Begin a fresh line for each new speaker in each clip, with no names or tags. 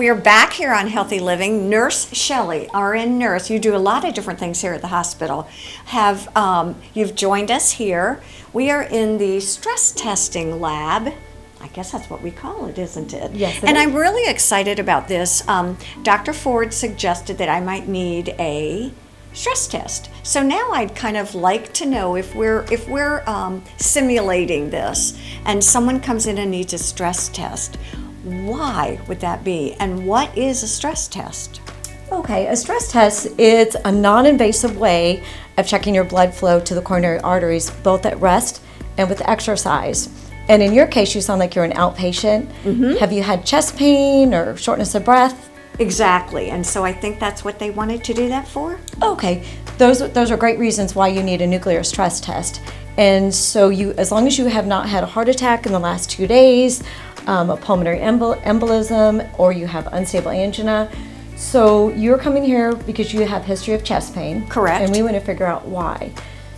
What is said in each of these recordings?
you're back here on Healthy Living. Nurse Shelly, RN nurse. You do a lot of different things here at the hospital. You've joined us here. We are in the stress testing lab. I guess that's what we call it, isn't it?
Yes,
and I'm really excited about this. Dr. Ford suggested that I might need a stress test. So now I'd kind of like to know if we're simulating this and someone comes in and needs a stress test, why would that be? And what is a stress test?
Okay, a stress test is a non-invasive way of checking your blood flow to the coronary arteries, both at rest and with exercise. And in your case, you sound like you're an outpatient. Mm-hmm. Have you had chest pain or shortness of breath?
Exactly, and so I think that's what they wanted to do that for.
Okay, those are great reasons why you need a nuclear stress test. And so as long as you have not had a heart attack in the last 2 days, a pulmonary embolism, or you have unstable angina, so you're coming here because you have history of chest pain.
Correct.
And we want to figure out why.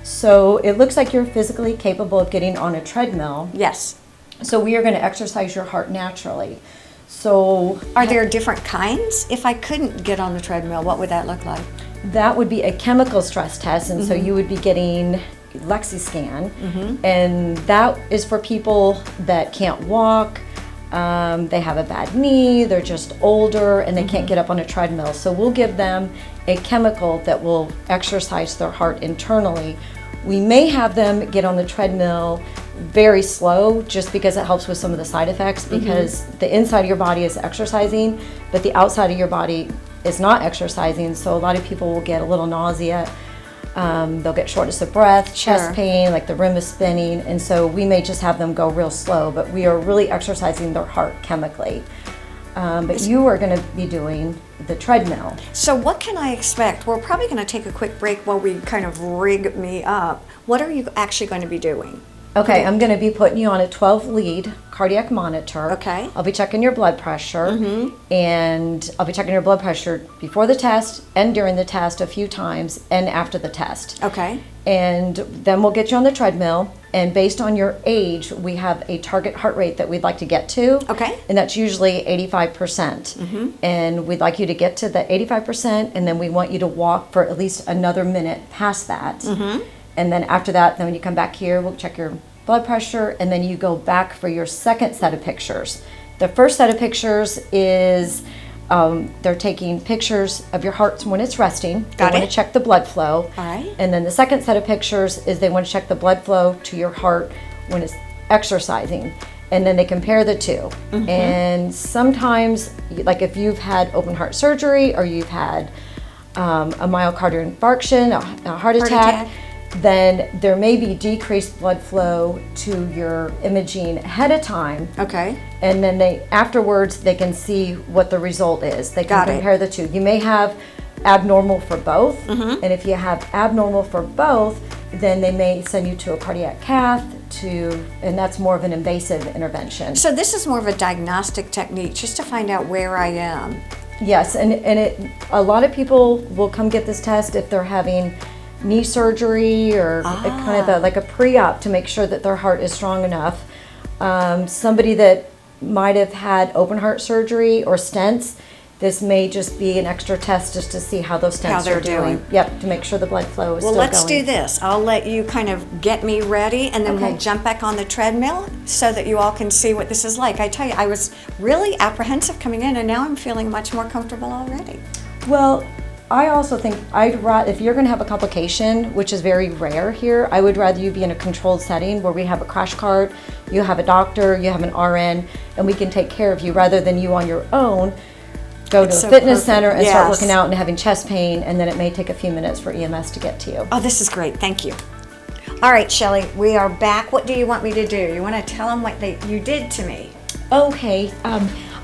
So it looks like you're physically capable of getting on a treadmill.
Yes.
So we are going to exercise your heart naturally. So
are there different kinds? If I couldn't get on the treadmill, what would that look like?
That would be a chemical stress test, and so you would be getting LexiScan, and that is for people that can't walk, they have a bad knee, they're just older, and they can't get up on a treadmill. So we'll give them a chemical that will exercise their heart internally. We may have them get on the treadmill very slow, just because it helps with some of the side effects, because the inside of your body is exercising, but the outside of your body is not exercising. So a lot of people will get a little nausea, they'll get shortness of breath, chest pain, like the rim is spinning, and so we may just have them go real slow, but we are really exercising their heart chemically. But you are going to be doing the treadmill.
So what can I expect? We're probably going to take a quick break while we kind of rig me up. What are you actually going to be doing?
Okay, I'm going to be putting you on a 12-lead cardiac monitor.
Okay.
I'll be checking your blood pressure, and I'll be checking your blood pressure before the test and during the test a few times, and after the test.
Okay.
And then we'll get you on the treadmill, and based on your age, we have a target heart rate that we'd like to get to.
Okay.
And that's usually 85%. And we'd like you to get to the 85%, and then we want you to walk for at least another minute past that. And then after that, then when you come back here, we'll check your blood pressure, and then you go back for your second set of pictures. The first set of pictures is they're taking pictures of your heart when it's resting. They want to check the blood flow.
All right.
And then the second set of pictures is they want to check the blood flow to your heart when it's exercising. And then they compare the two. And sometimes, like if you've had open heart surgery, or you've had a myocardial infarction, a heart attack, then there may be decreased blood flow to your imaging ahead of time.
Okay.
And then afterwards they can see what the result is. They can compare the two. You may have abnormal for both, and if you have abnormal for both, then they may send you to a cardiac cath, and that's more of an invasive intervention.
So this is more of a diagnostic technique, just to find out where I am.
Yes, and a lot of people will come get this test if they're having knee surgery, or kind of like a pre-op, to make sure that their heart is strong enough. Somebody that might have had open heart surgery or stents, this may just be an extra test just to see how those stents are doing. Yep, to make sure the blood flow is still going. Well,
let's do this. I'll let you kind of get me ready, and then we'll jump back on the treadmill so that you all can see what this is like. I tell you, I was really apprehensive coming in, and now I'm feeling much more comfortable already.
Well, I also think if you're going to have a complication, which is very rare here, I would rather you be in a controlled setting where we have a crash cart, you have a doctor, you have an RN, and we can take care of you, rather than you on your own go to a fitness center and start working out and having chest pain, and then it may take a few minutes for EMS to get to you.
Oh, this is great. Thank you. All right, Shelly, we are back. What do you want me to do? You want to tell them what you did to me?
Okay.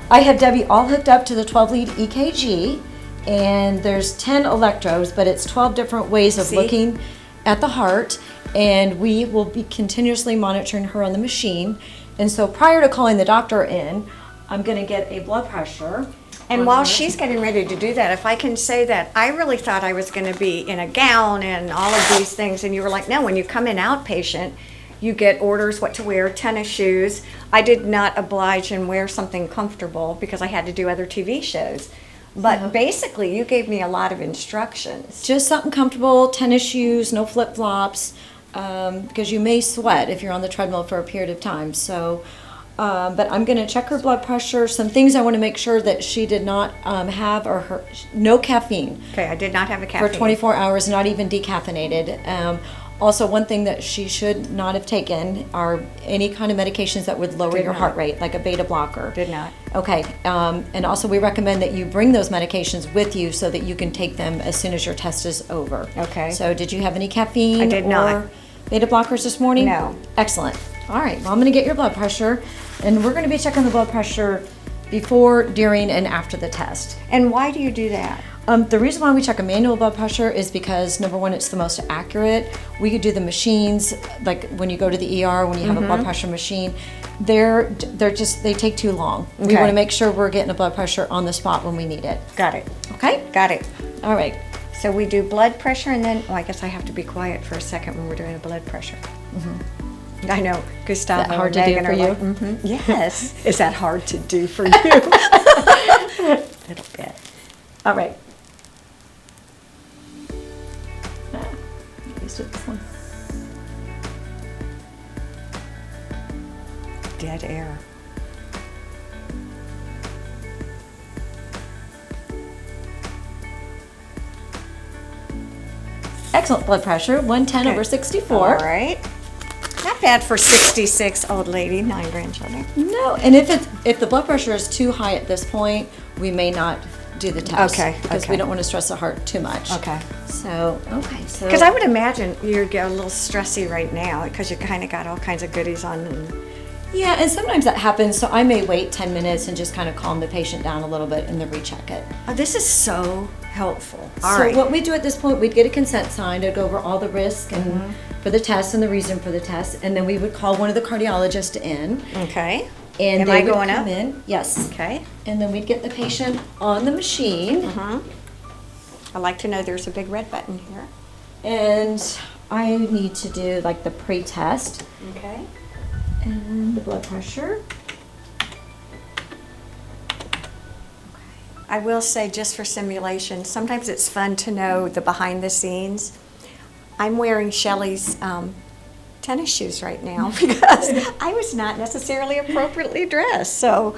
I have Debbie all hooked up to the 12-lead EKG. And there's 10 electrodes, but it's 12 different ways of looking at the heart, and we will be continuously monitoring her on the machine. And so prior to calling the doctor in, I'm going to get a blood pressure.
And while she's getting ready to do that, if I can say that I really thought I was going to be in a gown and all of these things, and you were like, no, when you come in outpatient, you get orders what to wear, tennis shoes. I did not oblige and wear something comfortable because I had to do other TV shows. But basically, you gave me a lot of instructions.
Just something comfortable, tennis shoes, no flip-flops, because you may sweat if you're on the treadmill for a period of time. So, but I'm going to check her blood pressure. Some things I want to make sure that she did not have or no caffeine.
Okay, I did not have a caffeine.
For 24 hours, not even decaffeinated. Also, one thing that she should not have taken are any kind of medications that would lower your heart rate, like a beta blocker.
Did not.
Okay, and also we recommend that you bring those medications with you so that you can take them as soon as your test is over.
Okay.
So did you have any caffeine
I did not.
or beta blockers this morning?
No.
Excellent. All right, well, I'm going to get your blood pressure, and we're going to be checking the blood pressure before, during, and after the test.
And why do you do that?
The reason why we check a manual blood pressure is because, number one, it's the most accurate. We could do the machines, like when you go to the ER, when you have a blood pressure machine, they take too long.
Okay.
We want to make sure we're getting a blood pressure on the spot when we need it.
Got it.
Okay?
Got it.
All right.
So we do blood pressure, and then, I guess I have to be quiet for a second when we're doing a blood pressure. I know, Gustavo.
Is that hard
and
to do
Megan
for
are
you?
like, yes. Is that hard to do for you? A little bit.
All right. Let's do this one.
Dead air.
Excellent blood pressure, 110 over 64.
All right. Not bad for 66, old lady, 9 grandchildren.
No, and if the blood pressure is too high at this point, we may not do the test.
Okay,
Because
okay.
we don't want to stress the heart too much.
Okay.
So.
Because I would imagine you're a little stressy right now because you kind of got all kinds of goodies on. And
Yeah, and sometimes that happens, so I may wait 10 minutes and just kind of calm the patient down a little bit and then recheck it.
oh, this is so helpful.
So what we do at this point, we'd get a consent sign to go over all the risk and for the test and the reason for the test, and then we would call one of the cardiologists in.
Okay.
And
Am
they
I
would
going
come
up?
in. Yes.
Okay.
And then we'd get the patient on the machine.
I like to know there's a big red button here.
And I need to do like the pre-test
Okay.
and the blood pressure.
I will say, just for simulation, sometimes it's fun to know the behind the scenes. I'm wearing Shelly's tennis shoes right now because I was not necessarily appropriately dressed. So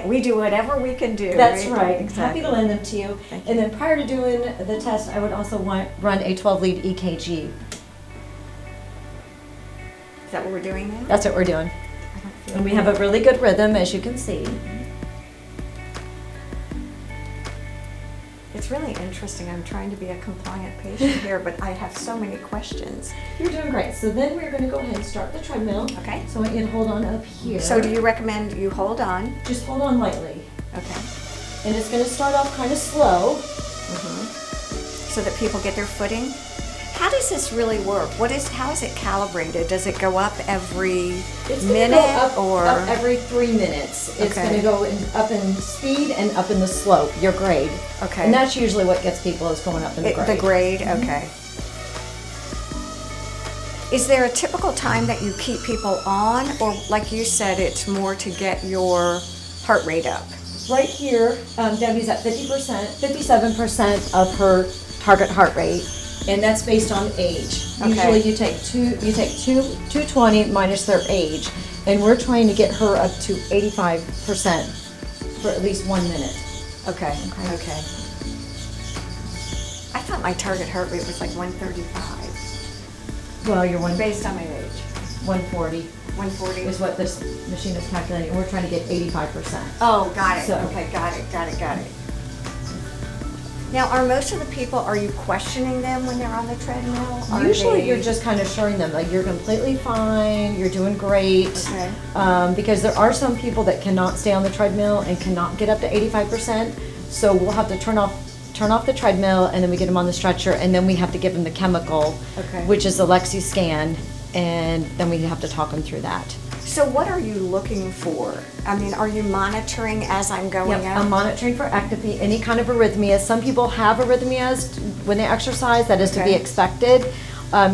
we do whatever we can do.
That's right.
Exactly.
Happy to lend them to you.
Thank
And then prior to doing the test, I would also run a 12-lead EKG.
Is that what we're doing now?
That's what we're doing.
I don't feel
And we have a really good rhythm, as you can see.
It's really interesting. I'm trying to be a compliant patient here, but I have so many questions.
You're doing great. So then we're going to go ahead and start the treadmill.
Okay.
So I want you to hold on up here.
So do you recommend you hold on?
Just hold on lightly.
Okay.
And it's going to start off kind of slow.
So that people get their footing? How does this really work? How is it calibrated? Does it go up every
It's going
minute
to go
or?
up every 3 minutes. It's
Okay.
going to go up in speed and up in the slope, your grade.
Okay.
And that's usually what gets people is going up in the grade.
The grade, okay. Is there a typical time that you keep people on, or like you said, it's more to get your heart rate up?
Right here, Debbie's at 50%, 57% of her target heart rate, and that's based on age.
Okay.
Usually you take 220 minus their age, and we're trying to get her up to 85% for at least 1 minute.
Okay. I thought my target heart rate was like 135,
Well, you're
based on my age.
140
140.
is what this machine is calculating, and we're trying to get 85%.
Oh, got it.
So-
Okay, got it. Now, are most of the people, are you questioning them when they're on the treadmill? Are
Usually
they-
you're just kind of showing them, like, you're completely fine, you're doing great.
Okay.
Because there are some people that cannot stay on the treadmill and cannot get up to 85%. So we'll have to turn off the treadmill, and then we get them on the stretcher, and then we have to give them the chemical,
Okay.
which is the LIVING-Scan, and then we have to talk them through that.
So what are you looking for? I mean, are you monitoring as I'm going
Yep,
up?
I'm monitoring for ectopy, any kind of arrhythmias. Some people have arrhythmias when they exercise, that is to be
Okay.
expected.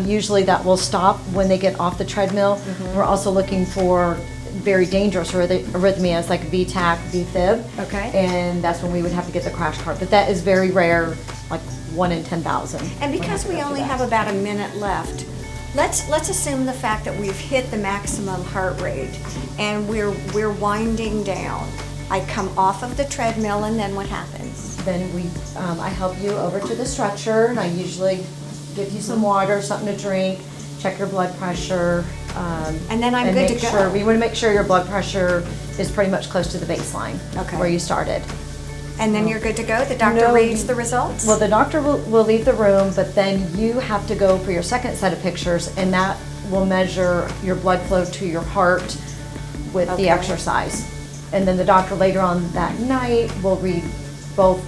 Usually that will stop when they get off the treadmill. We're also looking for very dangerous arrhythmias like VTAC, VFib.
Okay.
And that's when we would have to get the crash cart. But that is very rare, like 1 in 10,000.
And because we only have about a minute left, let's assume the fact that we've hit the maximum heart rate and we're winding down. I come off of the treadmill, and then what happens?
Then I help you over to the stretcher, and I usually give you some water, something to drink, check your blood pressure.
And then I'm good to go.
We want to make sure your blood pressure is pretty much close to the baseline where you started.
And then you're good to go? The doctor reads the results?
Well, the doctor will leave the room, but then you have to go for your second set of pictures, and that will measure your blood flow to your heart with the exercise. And then the doctor later on that night will read both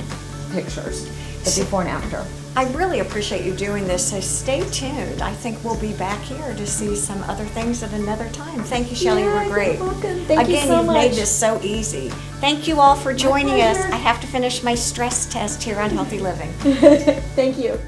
pictures, the before and after.
I really appreciate you doing this, so stay tuned. I think we'll be back here to see some other things at another time. Thank you, Shelly. You were great.
You're welcome. Thank you so
Again, you've
much.
made this so easy. Thank you all for joining us.
pleasure.
I have to finish my stress test here on Healthy Living.
Thank you.